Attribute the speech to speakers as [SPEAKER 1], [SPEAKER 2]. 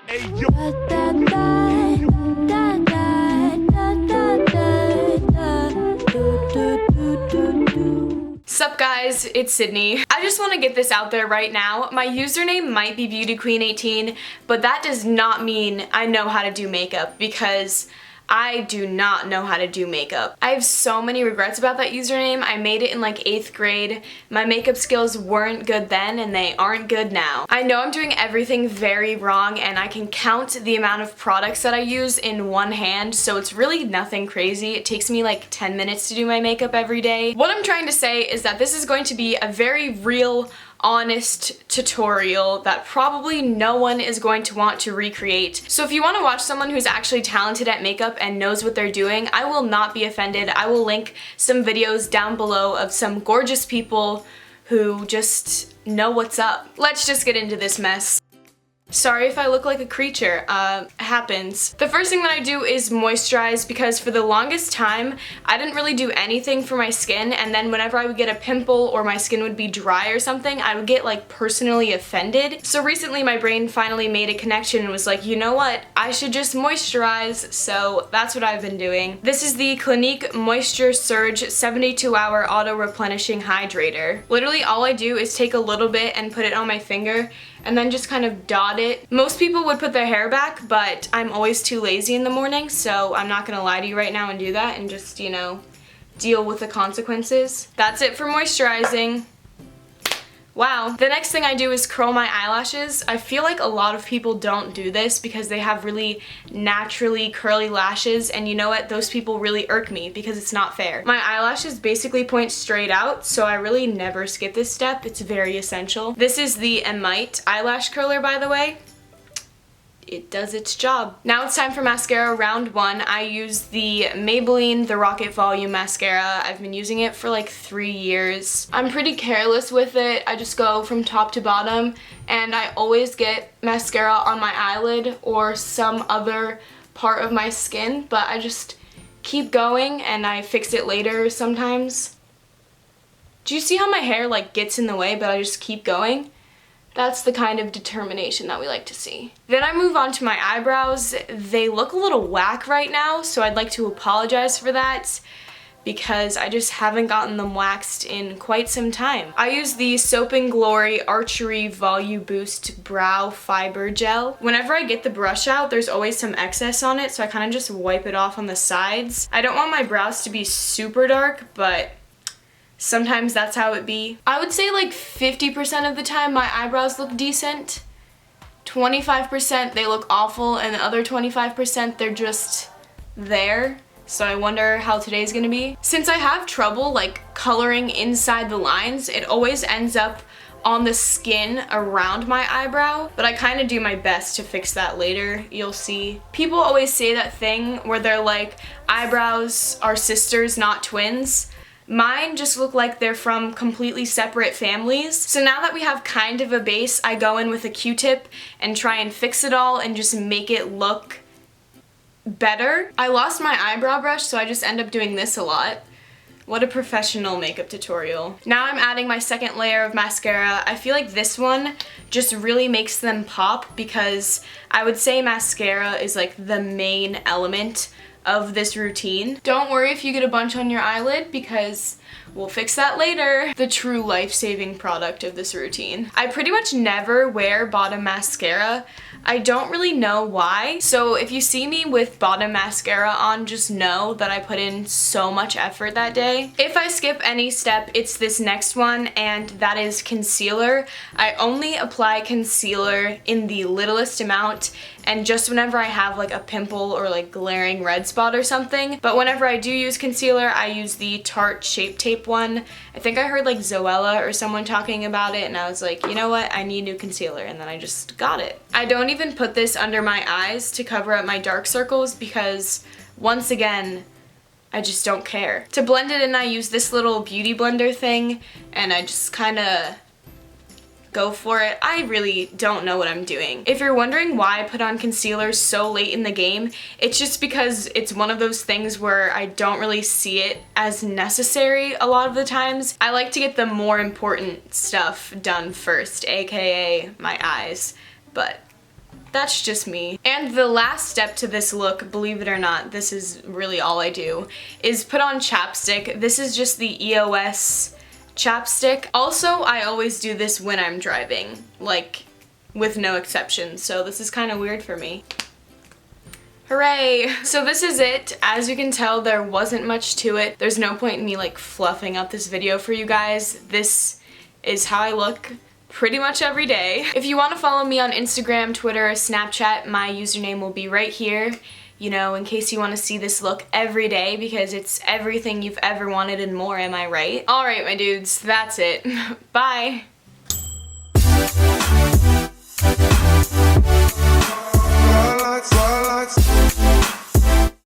[SPEAKER 1] Sup guys, it's Sydney. I just want to get this out there right now. My username might be BeautyQueen18, but that does not mean I know how to do makeup, because I do not know how to do makeup. I have so many regrets about that username. I made it in like 8th grade. My makeup skills weren't good then and they aren't good now. I know I'm doing everything very wrong and I can count the amount of products that I use in one hand, so it's really nothing crazy. It takes me like 10 minutes to do my makeup every day. What I'm trying to say is that this is going to be a very real, honest tutorial that probably no one is going to want to recreate. So if you want to watch someone who's actually talented at makeup and knows what they're doing, I will not be offended. I will link some videos down below of some gorgeous people who just know what's up. Let's just get into this mess. Sorry if I look like a creature, happens. The first thing that I do is moisturize, because for the longest time I didn't really do anything for my skin, and then whenever I would get a pimple or my skin would be dry or something, I would get like personally offended. So recently my brain finally made a connection and was like, you know what, I should just moisturize, so that's what I've been doing. This is the Clinique Moisture Surge 72-hour Auto-Replenishing Hydrator. Literally all I do is take a little bit and put it on my finger and then just kind of dot it. Most people would put their hair back, but I'm always too lazy in the morning, so I'm not gonna lie to you right now and do that and just, you know, deal with the consequences. That's it for moisturizing. Wow. The next thing I do is curl my eyelashes. I feel like a lot of people don't do this because they have really naturally curly lashes, and you know what? Those people really irk me because it's not fair. My eyelashes basically point straight out, so I really never skip this step. It's very essential. This is the Emite eyelash curler, by the way. It does its job. Now it's time for mascara round 1. I use the Maybelline The Rocket Volume mascara. I've been using it for like 3 years. I'm pretty careless with it. I just go from top to bottom, and I always get mascara on my eyelid or some other part of my skin, but I just keep going and I fix it later sometimes. Do you see how my hair like gets in the way, but I just keep going? That's the kind of determination that we like to see. Then I move on to my eyebrows. They look a little whack right now, so I'd like to apologize for that because I just haven't gotten them waxed in quite some time. I use the Soap & Glory Archery Volu-Boost Brow Fibre Gel. Whenever I get the brush out, there's always some excess on it, so I kind of just wipe it off on the sides. I don't want my brows to be super dark, but sometimes that's how it be. I would say like 50% of the time my eyebrows look decent. 25% they look awful, and the other 25% they're just there. So I wonder how today's gonna be. Since I have trouble like coloring inside the lines, it always ends up on the skin around my eyebrow, but I kind of do my best to fix that later. You'll see. People always say that thing where they're like, eyebrows are sisters, not twins. Mine just look like they're from completely separate families. So now that we have kind of a base, I go in with a Q-tip and try and fix it all and just make it look better. I lost my eyebrow brush, so I just end up doing this a lot. What a professional makeup tutorial. Now I'm adding my second layer of mascara. I feel like this one just really makes them pop, because I would say mascara is like the main element of this routine. Don't worry if you get a bunch on your eyelid, because we'll fix that later. The true life-saving product of this routine. I pretty much never wear bottom mascara. I don't really know why. So if you see me with bottom mascara on, just know that I put in so much effort that day. If I skip any step, it's this next one, and that is concealer. I only apply concealer in the littlest amount, and just whenever I have like a pimple or like glaring red spot or something. But whenever I do use concealer, I use the Tarte Shape Tape one. I think I heard like Zoella or someone talking about it, and I was like, you know what, I need new concealer, and then I just got it. I don't even put this under my eyes to cover up my dark circles, because once again, I just don't care. To blend it in, I use this little beauty blender thing, and I just kind of go for it. I really don't know what I'm doing. If you're wondering why I put on concealer so late in the game, it's just because it's one of those things where I don't really see it as necessary a lot of the times. I like to get the more important stuff done first, aka my eyes. But That's just me. And the last step to this look, believe it or not, this is really all I do, is put on chapstick. This is just the EOS chapstick. Also, I always do this when I'm driving, like with no exception, so this is kind of weird for me. Hooray! So this is it. As you can tell, there wasn't much to it. There's no point in me like fluffing up this video for you guys. This is how I look pretty much every day. If you want to follow me on Instagram, Twitter, Snapchat, my username will be right here, you know, in case you want to see this look every day, because it's everything you've ever wanted and more, am I right? Alright, my dudes, that's it. Bye!